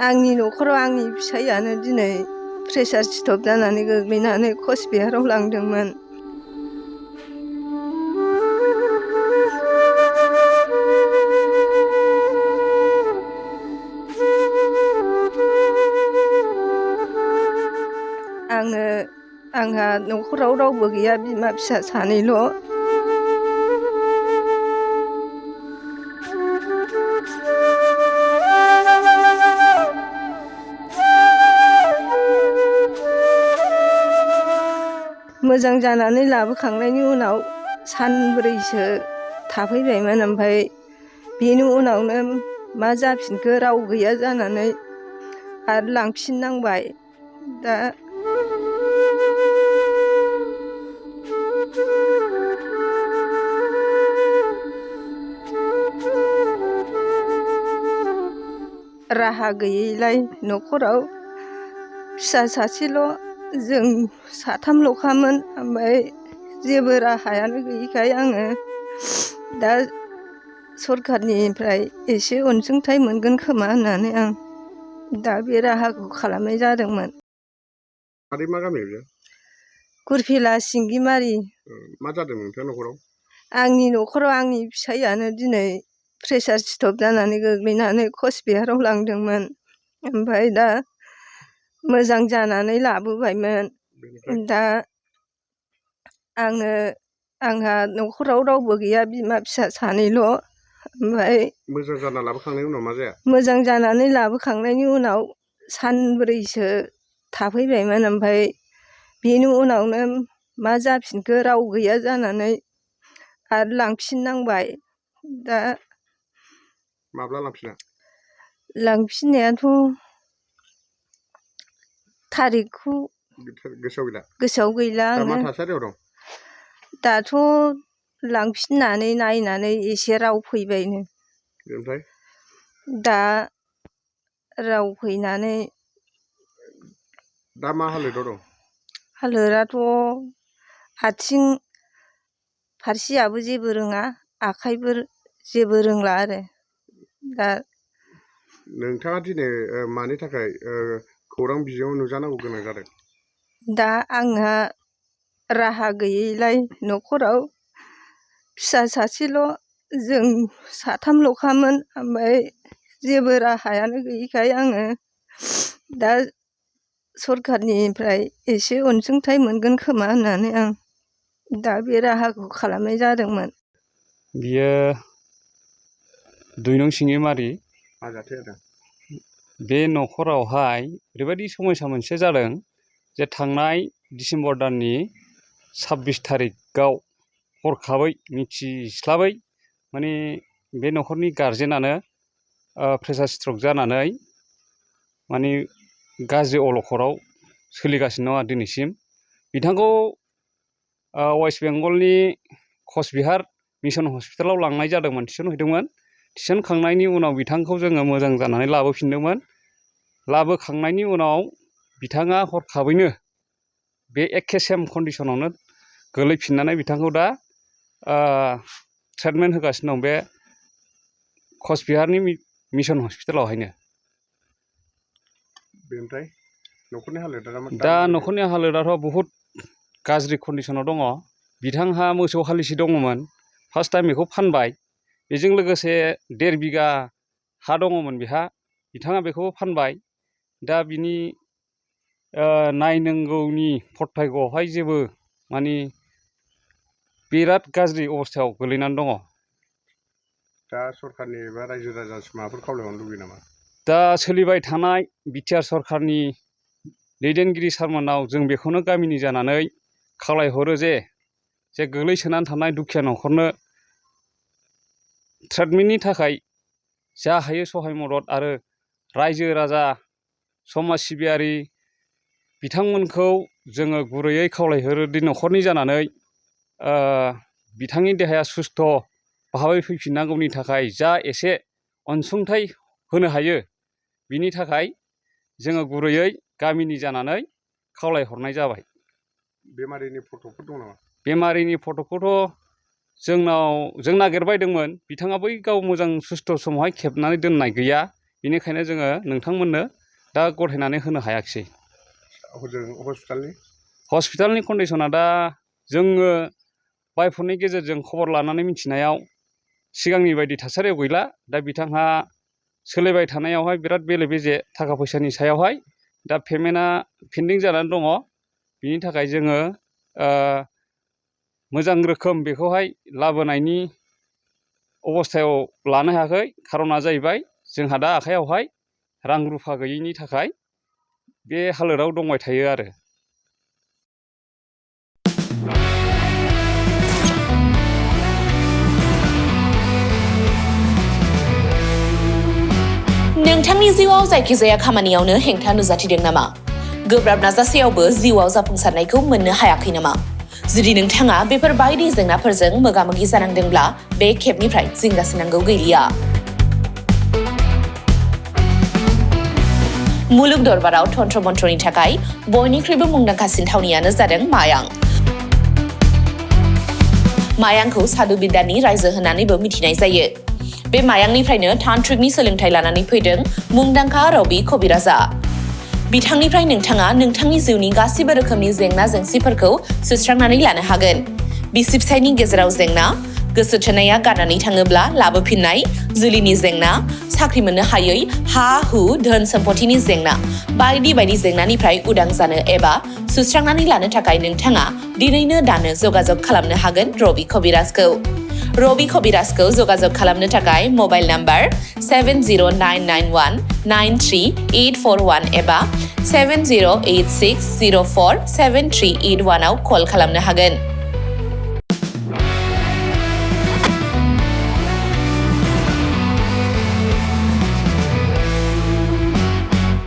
आंनि न'खराव आंनि फिसाइयानो दिनै प्रेसार स्ट्रक जानानै गोग्लैनानै कचबिहाराव लांदोंमोन। आंहा न'खराव रावबो गैया, बिमा फिसा सानैल'। मोजां जानानै लाबोखांनायनि उनाव सानब्रैसो थाफैबायमोन। ओमफ्राय बेनि उनावनो मा जाफिनखो राव गैया जानानै आरो लांफिननांबाय। दा राहा गैयैलाय न'खराव फिसा सासेल', जों साथामल'खामोन। ओमफ्राय जेबो राहायानो गैयैखाय आङो दा सरकारनिफ्राय एसे अनसुंथाइ मोनगोन खोमा होननानै आं दा बे राहाखौ खालामनाय जादोंमोन। मा गामि बेयो? गुरफिला सिंगिमारि। मा जादों नोंथां न'खराव? आंनि न'खराव आंनि फिसाइयानो दिनै प्रेसार स्ट्रक जानानै गोग्लैनानै कचबिहाराव लांदोंमोन। ओमफ्राय दा मोजां जानानै लाबोबायमोन। दा आंहा न'खराव रावबो गैया, बिमा फिसा सानैल'। ओमफ्राय मोजां जाना लाबोखांनायनि उनाव मा जाया? मोजां जानानै लाबोखांनायनि उनाव सानब्रैसो थाफैबायमोन। ओमफ्राय बेनि उनावनो मा जाफिनखो राव गैया जानानै आरो लांफिननांबाय। दा माब्ला लांफिना? लांफिननायाथ' थारिखखौ गोसोआव गैला दा मा आङो। थासारियाव दं? दाथ' लांफिननानै नायनानै एसे राव फैबायनो। ओमफ्राय दा राव फैनानै दा मा हालोदाव दं? हालोदाथ' आथिं फारसेयाबो जेबो रोङा, आखाइबो जेबो रोंला आरो। दा नोंथाङा दिनै मानि थाखाय खौरां बिजोङाव नुजानांगौ गोनां जादों? दा आंहा राहा गैयैलाय न'खराव फिसा सासेल', जों साथामल'खामोन। ओमफ्राय जेबो राहायानो गैयैखाय आङो दा सरकारनिफ्राय एसे अनसुंथाइ मोनगोन खोमा होननानै आं दा बे राहाखौ खालामनाय जादोंमोन। बियो 2 नं सिंगिमारि। मा जाथाय जादों? बे न'खरावहाय ओरैबायदि समस्या मोनसे जादों जे थांनाय डिसेम्बर दाननि 26 थारिखआव हरखाबै मिथिस्लाबै माने बे न'खरनि गारजेनानो प्रेसार स्ट्रक जानानै माने गाज्रि अलखदाव सोलिगासिनो दं दिनैसिम। बिथांखौ वेस्ट बेंगलनि कचबिहार मिसन हस्पिटालाव लांनाय जादोंमोन, थिसनहैदोंमोन। थिसनखांनायनि उनाव बिथांखौ जोङो मोजां जानानै लाबोफिनदोंमोन। लाबोखांनायनि उनाव बिथाङा हरखाबैनो बे एखे सेम कन्डिसनावनो गोलैफिननानै बिथांखौ दा ट्रिटमेन्ट होगासिनो दं बे कचबिहारनि मिसन हस्पिटालावहायनो। बेनिफ्राय न'खरनि हालोदा दा न'खरनि हालोदाथ' बहुद गाज्रि कन्डिसनाव दङ। बिथांहा मोसौ हालिसे दङमोन, फार्स्ट टाइम बेखौ फानबाय। बेजों लोगोसे 1.5 बिगा हा दङमोन बिहा, बिथाङा बेखौबो फानबाय। दा बिनि नायनांगौनि फरथायग'आवहाय जेबो माने बिराद गाज्रि अबस्थायाव गोलैनानै दङ। दा सरकारनि एबा रायजो राजासिम माबाफोर खावलायहरनो लुबैयो नामा? दा सोलिबाय थानाय बिटिआर सरकारनि दैदेनगिरि सारमोननाव जों बेखौनो गामिनि जानानै खावलायहरो जे गोग्लैसोनानै थानाय दुखिया न'खरनो ट्रिटमेन्टनि थाखाय जा हायो सहाय मदद, आरो रायजो राजा समाज सिबियारि बिथांमोनखौ जोङो गुरैयै खावलायहरो दि न'खरनि जानानै बिथांनि देहाया सुस्थ' भाबै फैफिननांगौनि थाखाय जा एसे अनसुंथाइ होनो हायो, बिनि थाखाय जोङो गुरैयै गामिनि जानानै खावलायहरनाय जाबाय। बेमारिनि फट'फोर दं नामा? बेमारिनि फट'खौथ' जों नागिरबायदोंमोन। बिथाङा बै गाव मोजां सुस्थ' समावहाय खेबनानै दोननाय गैया। बेनिखायनो जोङो नोंथांमोननो दा गथायनानै होनो हायाखिसै। हजों हस्पिटालनि कन्डिसना दा जोङो बायफोरनि गेजेरजों खबर लानानै मिथिनायाव सिगांनि बायदि थासारियाव गैला। दा बिथांहा सोलिबाय थानायावहाय बिराद बेले बेजे थाखा फैसानि सायावहाय दा पेमेन्टआ पेन्डिं जानानै दङ। बिनि थाखाय जोङो मोजां रोखोम बेखौहाय लाबोनायनि अबस्थायाव लानो हायाखै। खारना जाहैबाय जोंहा दा आखाइयावहाय रां रुफा गैयैनि थाखाय बे हालोदाव दंबाय थायो आरो। नोंथांनि जिउआव जायखिजाया खामानियावनो हेंथा नुजाथिदों नामा? गोब्राब नाजासेयावबो जिउआव जाफुंसारनायखौ मोननो हायाखै नामा? जुदि नोंथाङा बेफोर बायदि जेंनाफोरजों मोगा-मोगि जानांदोंब्ला बे खेबनिफ्राय जिंगासिनांगौ गैलिया। मुलुग दरबाराव तन्त्र मन्त्रनि थाखाय बयनिख्रुइबो मुंदांखासिन थावनियानो जादों मायां। मायांखौ साधु बिद्यानि रायजो होननानैबो मिथिनाय जायो। बे मायांनिफ्रायनो तान्त्रिकनि सोलोंथाइ लानानै फैदों मुंदांखा रबि कबिराजा। बिथांनिफ्राय नोंथाङा नोंथांनि जिउनि गासिबो रोखोमनि जेंना जेंसिफोरखौ सुस्रांनानै लानो हागोन। बिसि फिसायनि गेजेराव जेंना, गोसो थोनाया गारनानै थाङोब्ला लाबोफिननाय, जुलिनि जेंना, साख्रि मोननो हायै, हा हु धोन सम्पथिनि जेंना बायदि बायदि जेंनानिफ्राय उदां जानो एबा सुस्रांनानै लानो थाखाय नोंथाङा दिनैनो दानो जगाजग खालामनो हागोन रबि कबिराजखौ। रबि कबिराजखौ जगाजग खालामनो थाखाय मबाइल नाम्बार 7099193841 एबा 7086047381 आव कल खालामनो हागोन।